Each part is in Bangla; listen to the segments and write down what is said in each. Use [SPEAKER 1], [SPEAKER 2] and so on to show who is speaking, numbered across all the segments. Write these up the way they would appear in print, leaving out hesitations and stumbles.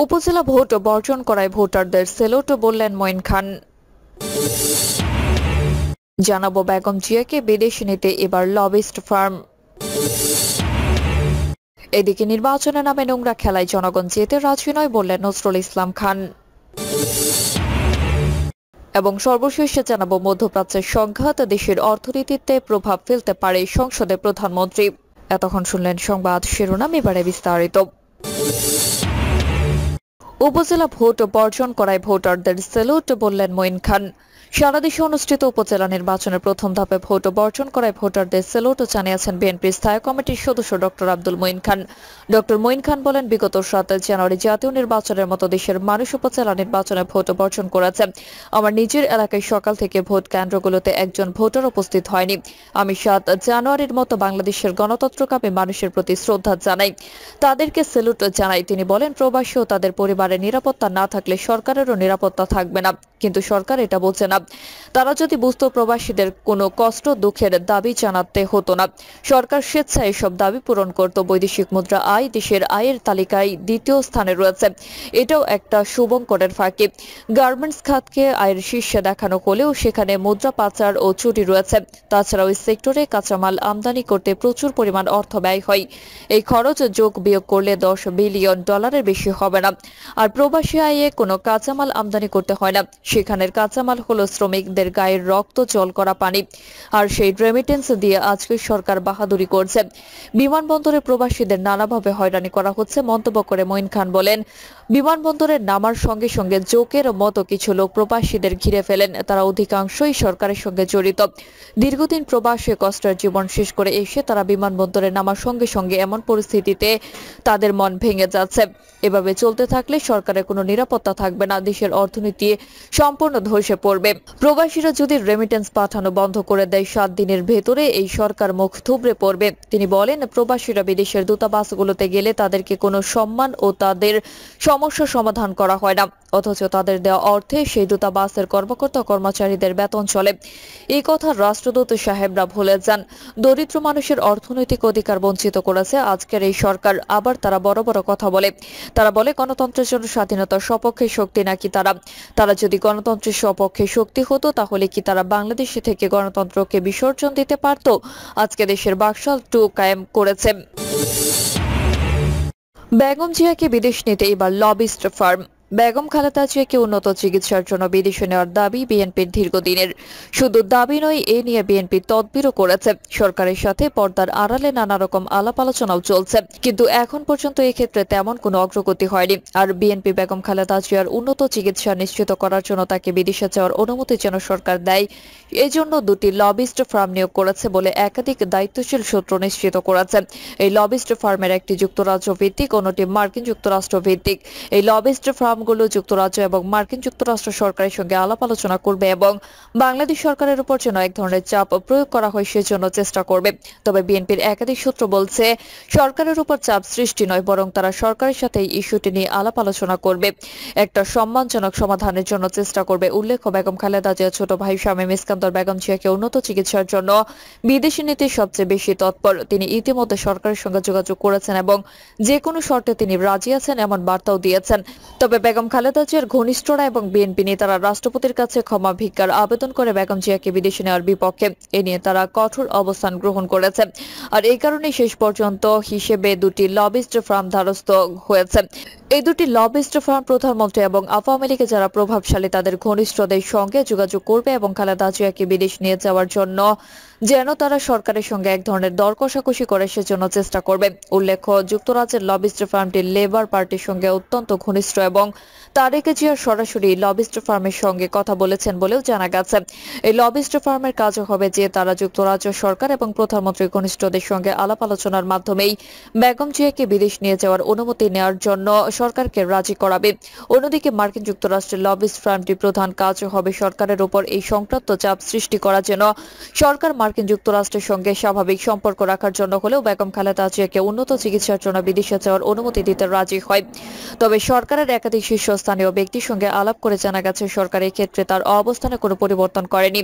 [SPEAKER 1] উপজেলা ভোট বর্জন করায় ভোটারদের সেলুট বললেন মঈন খান। জানাবো বেগম জিয়াকে বিদেশ নিতে এবার লবিস্ট ফার্ম। এদিকে নির্বাচনের নামে নোংরা খেলায় জনগণ যেতে রাজি নয় বললেন নজরুল ইসলাম খান। এবং সর্বশেষে জানাবো মধ্যপ্রাচ্যের সংঘাত দেশের অর্থনীতিতে প্রভাব ফেলতে পারে সংসদে প্রধানমন্ত্রী। এতক্ষণ শুনলেন সংবাদ শিরোনাম, এবারে বিস্তারিত। উপজেলা ভোট বর্জন করায় ভোটারদের সেলুট বললেন মঈন খান। সারা দেশে অনুষ্ঠিত উপজেলা নির্বাচনের প্রথম ধাপে ভোট বর্জন করায় ভোটারদের সেলুট জানিয়েছেন বিএনপির স্থায়ী কমিটির সদস্য ডক্টর আব্দুল মঈন খান। ডক্টর মঈন খান বলেন, বিগত ৭ জানুয়ারি জাতীয় নির্বাচনের মতো দেশের মানুষ উপজেলা নির্বাচনে ভোট বর্জন করেছে। আমার নিজের এলাকায় সকাল থেকে ভোট কেন্দ্রগুলোতে একজন ভোটার উপস্থিত হয়নি। আমি ৭ জানুয়ারির মতো বাংলাদেশের গণতন্ত্রকামী মানুষের প্রতি শ্রদ্ধা জানাই, তাদেরকে সেলুট জানাই। তিনি বলেন, প্রবাসী ও তাদের পরিবারের নিরাপত্তা না থাকলে সরকারেরও নিরাপত্তা থাকবে না, কিন্তু সরকার এটা বোঝে না। তারা যদি বুঝতো প্রবাসীদের কোনো কষ্ট দুঃখের দাবি জানাতে হতো না, সরকার স্বেচ্ছায় এসব দাবি পূরণ করত। বৈদেশিক মুদ্রা আয় দেশের আয়ের তালিকায় ২য় স্থানে রয়েছে, এটাও একটা শুভঙ্করের ফাঁকি। গার্মেন্টস খাতকে আয়ের শীর্ষে দেখানো হলেও সেখানে মুদ্রা পাচার ও চুরি রয়েছে। তাছাড়া ওই সেক্টরে কাঁচামাল আমদানি করতে প্রচুর পরিমাণ অর্থ ব্যয় হয়। এই খরচ যোগ বিয়োগ করলে $10 বিলিয়ন বেশি হবে না। আর প্রবাসী আয়ে কোনো কাঁচামাল আমদানি করতে হয় না, সেখানের কাঁচামাল হলো শ্রমিকদের গায়ের রক্ত জল করা পানি। আর সেই রেমিটেন্স দিয়ে আজকের সরকার বাহাদুরি করছে। বিমানবন্দরে প্রবাসীদের নানাভাবে হয়রানি করা হচ্ছে মন্তব্য করে মঈন খান বলেন, বিমানবন্দরে নামার সঙ্গে সঙ্গে জোকের মতো কিছু লোক প্রবাসীদের ঘিরে ফেলেন। তারা অধিকাংশই সরকারের সঙ্গে জড়িত। দীর্ঘদিন প্রবাসে কষ্টের জীবন শেষ করে এসে তারা বিমানবন্দরে নামার সঙ্গে সঙ্গে এমন পরিস্থিতিতে তাদের মন ভেঙে যাচ্ছে। এভাবে চলতে থাকলে সরকারের কোনো নিরাপত্তা থাকবে না, দেশের অর্থনীতি সম্পূর্ণ ধসে পড়বে। প্রবাসীরা যদি রেমিটেন্স পাঠানো বন্ধ করে দেয় ৭ দিনের ভেতরে এই সরকার মুখ থুবড়ে পড়বে। তিনি বলেন, প্রবাসীরা বিদেশের দূতাবাসগুলোতে গেলে তাদেরকে কোনো সম্মান ও তাদের সমস্যা সমাধান করা হয় না, অথচ তাদের দেওয়া অর্থে সেই দূতাবাসের কর্মকর্তা কর্মচারীদের বেতন চলে। এই কথা রাষ্ট্রদূত সাহেবরা ভুলে যান। দরিদ্র মানুষের অর্থনৈতিক অধিকার বঞ্চিত করেছে আজকের এই সরকার। আবার তারা বড় বড় কথা বলে। তারা বলে গণতন্ত্রের জন্য স্বাধীনতার সপক্ষে শক্তি নাকি তারা যদি গণতন্ত্রের সপক্ষে শক্তি হতো তাহলে কি তারা বাংলাদেশে থেকে গণতন্ত্রকে বিসর্জন দিতে পারত? আজকে দেশের বাকশাল 2 কায়েম করেছে। বেগম জিয়াকে বিদেশ নিতে এবার লবিস্ট ফার্ম। বেগম খালেদা জিয়াকে উন্নত চিকিৎসার জন্য বিদেশে নেওয়ার দাবি বিএনপির দীর্ঘদিনের। শুধু দাবি নয়, এ নিয়ে বিএনপি তদবিরও করেছে। সরকারের সাথে পর্দার আড়ালে নানা রকম আলাপ আলোচনাও চলছে, কিন্তু এখন পর্যন্ত এক্ষেত্রে তেমন কোনো অগ্রগতি হয়নি। আর বিএনপি বেগম খালেদা জিয়ার উন্নত চিকিৎসা নিশ্চিত করার জন্য তাকে বিদেশে যাওয়ার অনুমতি যেন সরকার দেয়, এজন্য 2টি লবিস্ট ফার্ম নিয়োগ করেছে বলে একাধিক দায়িত্বশীল সূত্র নিশ্চিত করেছে। এই লবিস্ট ফার্মের একটি যুক্তরাজ্য ভিত্তিক, অন্যটি মার্কিন যুক্তরাষ্ট্র ভিত্তিক। এই লবিস্ট ফার্মগুলো যুক্তরাজ্য এবং মার্কিন যুক্তরাষ্ট্র সরকারের সঙ্গে আলাপ আলোচনা করবে এবং বাংলাদেশ সরকারের উপর যেন এক ধরনের চাপ প্রয়োগ করা হয় সেজন্য চেষ্টা করবে। তবে বিএনপির একাধিক সূত্র বলছে, সরকারের উপর চাপ সৃষ্টি নয়, বরং তারা সরকারের সাথে এই ইস্যুটি নিয়ে আলাপ আলোচনা করবে, একটা সম্মানজনক সমাধানের জন্য চেষ্টা করবে। উল্লেখ্য, বেগম খালেদা জিয়ার ছোট ভাই শামীম ইস্কান্দর বেগম জিয়াকে উন্নত চিকিৎসার জন্য বিদেশে নিতে সবচেয়ে বেশি তৎপর। তিনি ইতিমধ্যে সরকারের সঙ্গে যোগাযোগ করেছেন এবং যে কোনো শর্তে তিনি রাজি আছেন এমন বার্তাও দিয়েছেন। তবে বেগম খালেদা জিয়ার ঘনিষ্ঠরা এবং বিএনপি নেতারা রাষ্ট্রপতির কাছে ক্ষমা ভিক্ষার আবেদন করে বেগম জিয়াকে বিদেশে নেওয়ার বিপক্ষে। এ নিয়ে তারা কঠোর অবস্থান গ্রহণ করেছে। আর এই কারণে শেষ পর্যন্ত হিসেবে 2টি লবিস্ট ফার্ম ধারস্থ হয়েছে। এই 2টি লবিস্ট ফার্ম প্রধানমন্ত্রী এবং আওয়ামী লীগে যারা প্রভাবশালী তাদের ঘনিষ্ঠদের সঙ্গে যোগাযোগ করবে এবং খালেদা জিয়াকে বিদেশ নিয়ে যাওয়ার জন্য যেন তারা সরকারের সঙ্গে এক ধরনের দর কষাকষি করে সেজন্য চেষ্টা করবে। উল্লেখ্য, যুক্তরাজ্যের লবিস্ট ফার্মটি লেবার পার্টির সঙ্গে অত্যন্ত ঘনিষ্ঠ এবং তারেক জিয়া সরাসরি লবিস্ট ফার্মের সঙ্গে কথা বলেছেন বলেও জানা গেছে। এই লবিস্ট ফার্মের কাজ হবে যে তারা যুক্তরাজ্য সরকার এবং প্রধানমন্ত্রীর ঘনিষ্ঠদের সঙ্গে আলাপ আলোচনার মাধ্যমেই বেগম জিয়াকে বিদেশ নিয়ে যাওয়ার অনুমতি নেওয়ার জন্য সরকারকে রাজি করাবে। অন্যদিকে মার্কিন যুক্তরাষ্ট্রের লবিস্ট ফার্মটি প্রধান কাজ হবে সরকারের উপর এই সংক্রান্ত চাপ সৃষ্টি করা, যেন সরকার মার্কিন যুক্তরাষ্ট্রের সঙ্গে স্বাভাবিক সম্পর্ক রাখার জন্য হলেও বেগম খালেদা জিয়াকে উন্নত চিকিৎসার জন্য বিদেশে যাওয়ার অনুমতি দিতে রাজি হয়। তবে সরকারের একাধিক একাধিক শীর্ষস্থানীয় ব্যক্তির সঙ্গে আলাপ করে জানা গেছে সরকার এই ক্ষেত্রে তার অবস্থানে কোনো পরিবর্তন করেনি।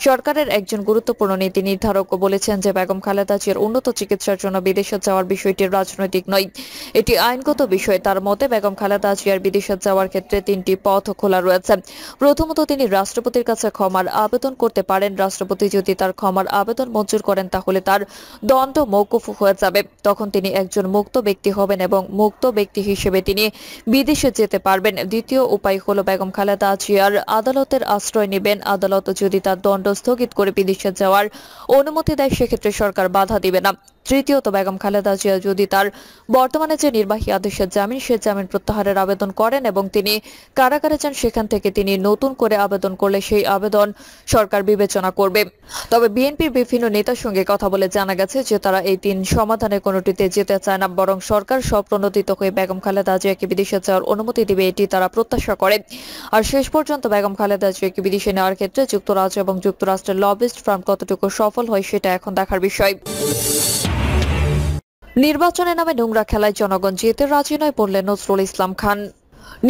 [SPEAKER 1] সরকারের একজন গুরুত্বপূর্ণ নীতি নির্ধারক বলেছেন যে বেগম খালেদা জিয়ার উন্নত চিকিৎসার জন্য বিদেশে যাওয়ার বিষয়টি রাজনৈতিক নয়, এটি আইনগত বিষয়। তার মতে বেগম খালেদা জিয়ার বিদেশে যাওয়ার ক্ষেত্রে তিনটি পথ খোলা রয়েছে। প্রথমত, তিনি রাষ্ট্রপতির কাছে ক্ষমার আবেদন করতে পারেন। রাষ্ট্রপতি যদি তার ক্ষমার আবেদন মঞ্জুর করেন তাহলে তার দণ্ড মওকুফ হয়ে যাবে। তখন তিনি একজন মুক্ত ব্যক্তি হবেন এবং মুক্ত ব্যক্তি হিসেবে তিনি বিদেশে যেতে পারবেন। দ্বিতীয় উপায় হলো বেগম খালেদা জিয়ার আদালতের আশ্রয় নেবেন। আদালত যদি তার দণ্ড স্থগিত করে বিদেশে যাওয়ার অনুমতি দেয় সেক্ষেত্রে সরকার বাধা দিবে না। তৃতীয়ত, বেগম খালেদা জিয়া যদি তার বর্তমানে যে নির্বাহী আদেশের জামিন সে জামিন প্রত্যাহারের আবেদন করেন এবং তিনি কারাগারে যান, সেখান থেকে তিনি নতুন করে আবেদন করলে সেই আবেদন সরকার বিবেচনা করবে। তবে বিএনপির বিভিন্ন নেতার সঙ্গে কথা বলে জানা গেছে যে তারা এই তিন সমাধানের কোনোটিতে যেতে চায় না, বরং সরকার স্বপ্রণোদিত হয়ে বেগম খালেদা জিয়াকে বিদেশে যাওয়ার অনুমতি দিবে এটি তারা প্রত্যাশা করে। আর শেষ পর্যন্ত বেগম খালেদা জিয়াকে বিদেশে নেওয়ার ক্ষেত্রে যুক্তরাজ্য এবং যুক্তরাষ্ট্রের লবিস্ট ফার্ম কতটুকু সফল হয় সেটা এখন দেখার বিষয়। নির্বাচনের নামে নোংরা খেলায় জনগণ যেতে রাজি নয় বললেন নজরুল ইসলাম খান।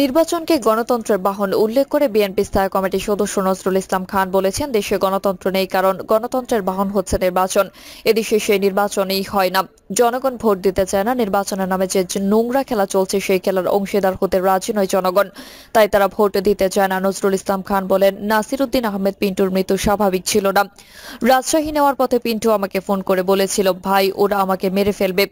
[SPEAKER 1] নির্বাচনকে গণতন্ত্রের বাহন উল্লেখ করে বিএনপি স্থায়ী কমিটির সদস্য নজরুল ইসলাম খান বলেছেন, দেশে গণতন্ত্র নেই কারণ গণতন্ত্রের বাহন হচ্ছে নির্বাচন। এদেশে সেই নির্বাচনই হয় না, জনগণ ভোট দিতে চায় না। নির্বাচনের নামে যে নোংরা খেলা চলছে সেই খেলার অংশীদার হতে রাজি নয় জনগণ, তাই তারা ভোট দিতে চায় না। নজরুল ইসলাম খান বলেন, নাসিরউদ্দিন আহমেদ পিন্টুর মৃত্যু স্বাভাবিক ছিল না। রাজশাহী নেওয়ার পথে পিন্টু আমাকে ফোন করে বলেছিল, ভাই ওরা আমাকে মেরে ফেলবে।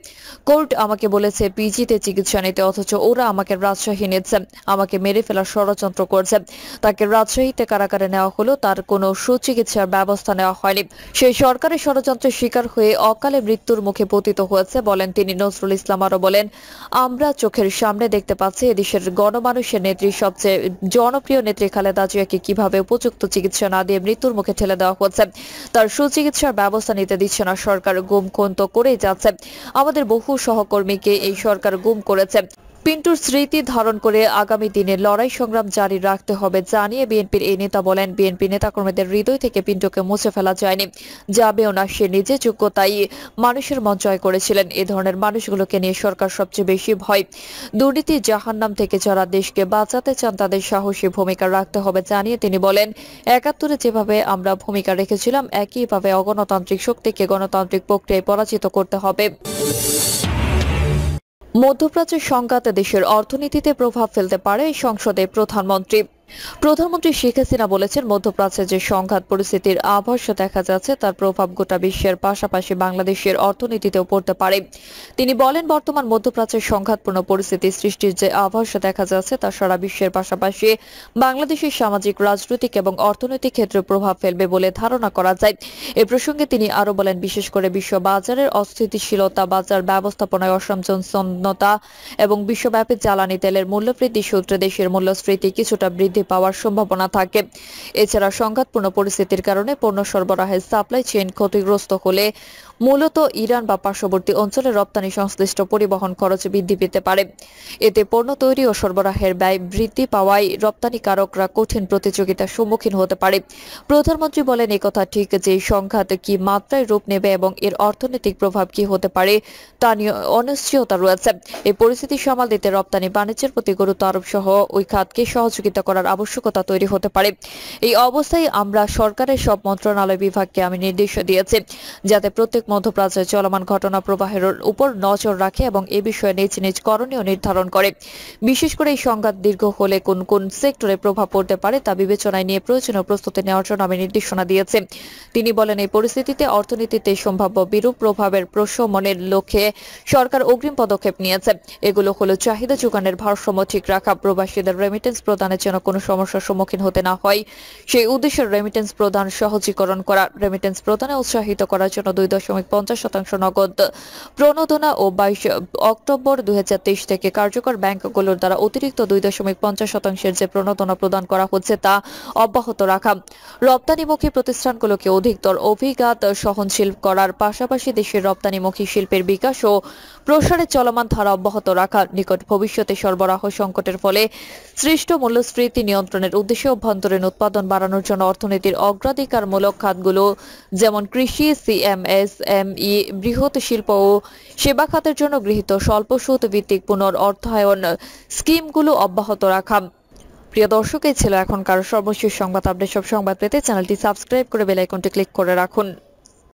[SPEAKER 1] কোর্ট আমাকে বলেছে পিজিতে চিকিৎসা নিতে, অথচ ওরা আমাকে রাজশাহী নিচ্ছে, আমাকে মেরে ফেলার ষড়যন্ত্র করছে। তাকে রাজশাহীতে কারাগারে নেওয়া হলো, তার কোনো সুচিকিৎসার ব্যবস্থা নেওয়া হয়নি। সেই সরকারের ষড়যন্ত্রের শিকার হয়ে অকালে মৃত্যুর মুখে পতিত হয়েছে বলেন তিনি। নজরুল ইসলাম আরো বলেন, আমরা চোখের সামনে দেখতে পাচ্ছি এদেশের গণমানুষের নেত্রী, সবচেয়ে জনপ্রিয় নেত্রী খালেদা জিয়াকে কিভাবে উপযুক্ত চিকিৎসা না দিয়ে মৃত্যুর মুখে ঠেলে দেওয়া হচ্ছে। তার সুচিকিৎসার ব্যবস্থা নিতে দিচ্ছে না সরকার, গুম খুন তো করেই যাচ্ছে। আমাদের বহু সহকর্মীকে এই সরকার গুম করেছে। পিন্টুর স্মৃতি ধারণ করে আগামী দিনে লড়াই সংগ্রাম জারি রাখতে হবে জানিয়ে বিএনপির এই নেতা বলেন, বিএনপি নেতাকর্মীদের হৃদয় থেকে পিন্টুকে মুছে ফেলা যায়নি, যাবেও না। সে নিজে যোগ্যতাই মানুষের মন জয় করেছিলেন। এ ধরনের মানুষগুলোকে নিয়ে সরকার সবচেয়ে বেশি ভয়। দুর্নীতি জাহান্নাম থেকে যারা দেশকে বাঁচাতে চান তাদের সাহসী ভূমিকা রাখতে হবে জানিয়ে তিনি বলেন, ৭১-এ যেভাবে আমরা ভূমিকা রেখেছিলাম একইভাবে অগণতান্ত্রিক শক্তিকে গণতান্ত্রিক প্রক্রিয়ায় পরাজিত করতে হবে। মধ্যপ্রাচ্যের সংঘাত দেশের অর্থনীতিতে প্রভাব ফেলতে পারে সংসদে প্রধানমন্ত্রী শেখ হাসিনা বলেছেন, মধ্যপ্রাচ্যে যে সংঘাত পরিস্থিতির আভাস দেখা যাচ্ছে তার প্রভাব গোটা বিশ্বের পাশাপাশি বাংলাদেশের অর্থনীতিতেও পড়তে পারে। তিনি বলেন, বর্তমান মধ্যপ্রাচ্যের সংঘাতপূর্ণ পরিস্থিতি সৃষ্টির যে আভাস দেখা যাচ্ছে তা সারা বিশ্বের পাশাপাশি বাংলাদেশের সামাজিক, রাজনৈতিক এবং অর্থনৈতিক ক্ষেত্রে প্রভাব ফেলবে বলে ধারণা করা যায়। এ প্রসঙ্গে তিনি আরো বলেন, বিশেষ করে বিশ্ব বাজারের অস্থিতিশীলতা, বাজার ব্যবস্থাপনায় অসমঞ্জস্যতা এবং বিশ্বব্যাপী জ্বালানি তেলের মূল্যবৃদ্ধি সূত্রে দেশের মূল্যস্ফীতি কিছুটা বৃদ্ধি পাওয়ার সম্ভাবনা থাকে। এছাড়া সংঘাতপূর্ণ পরিস্থিতির কারণে পণ্য সরবরাহের সাপ্লাই চেইন ক্ষতিগ্রস্ত হলে মূলত ইরান বা পার্শ্ববর্তী অঞ্চলে রপ্তানি সংশ্লিষ্ট পরিবহন খরচ বৃদ্ধি পেতে পারে। এতে পণ্য তৈরি ও সরবরাহের ব্যয় বৃদ্ধি পাওয়ায় রপ্তানিকারকরা কঠিন প্রতিযোগিতার সম্মুখীন হতে পারে। প্রধানমন্ত্রী বলেন, একথা ঠিক যে সংঘাত কি মাত্রায় রূপ নেবে এবং এর অর্থনৈতিক প্রভাব কি হতে পারে তা নিয়ে অনিশ্চয়তা রয়েছে। এই পরিস্থিতি সামাল দিতে রপ্তানি বাণিজ্যের প্রতি গুরুত্ব আরোপ সহ ওই খাতকে সহযোগিতা করার আবশ্যকতা তৈরি হতে পারে। এই অবস্থায় আমরা সরকারের সব মন্ত্রণালয় বিভাগকে আমি নির্দেশ দিয়েছি যাতে প্রত্যেক মধ্যপ্রাচ্যের চলমান ঘটনা প্রবাহের উপর নজর রাখে এবং এ বিষয়ে নিজ নিজ করণীয় নির্ধারণ করে। বিশেষ করে এই সংঘাত দীর্ঘ হলে কোন কোন সেক্টরে প্রভাব পড়তে পারে তা বিবেচনায় নিয়ে প্রয়োজনীয় প্রস্তুতি নেওয়ার জন্য আমি নির্দেশনা দিয়েছি। তিনি বলেন, এই পরিস্থিতিতে অর্থনীতিতে সম্ভাব্য বিরূপ প্রভাবের প্রশমনের লক্ষ্যে সরকার অগ্রিম পদক্ষেপ নিয়েছে। এগুলো হলো চাহিদা যোগানের ভারসাম্য ঠিক রাখা, প্রবাসীদের রেমিটেন্স প্রদানের জন্য কোনো সমস্যার সম্মুখীন হতে না হয় সেই উদ্দেশ্যে রেমিটেন্স প্রদান সহজীকরণ করা, রেমিটেন্স প্রদানে উৎসাহিত করার জন্য 2.50% নগদ প্রণোদনা ও 22 অক্টোবর 2023 থেকে কার্যকর ব্যাংকগুলোর দ্বারা অতিরিক্ত 2.50% যে প্রণোদনা প্রদান করা হচ্ছে তা অব্যাহত রাখা, রপ্তানিমুখী প্রতিষ্ঠানগুলোকে অধিকতর অভিঘাত সহনশীল করার পাশাপাশি দেশের রপ্তানিমুখী শিল্পের বিকাশ ও প্রসারের চলমান ধারা অব্যাহত রাখা, নিকট ভবিষ্যতে সরবরাহ সংকটের ফলে সৃষ্ট মূল্যস্ফীতি নিয়ন্ত্রণের উদ্দেশ্যে অভ্যন্তরীণ উৎপাদন বাড়ানোর জন্য অর্থনীতির অগ্রাধিকারমূলক খাতগুলো যেমন কৃষি, সিএমএস, এমএসএমই, বৃহৎ শিল্প ও সেবা খাতের জন্য গৃহীত স্বল্প সুদ ভিত্তিক পুনর অর্থায়ন স্কিমগুলো অব্যাহত রাখা। প্রিয় দর্শক, এই ছিল এখনকার সর্বশেষ সংবাদ আপডেট। সব সংবাদ পেতে চ্যানেলটি সাবস্ক্রাইব করে বেল আইকনটি ক্লিক করে রাখুন।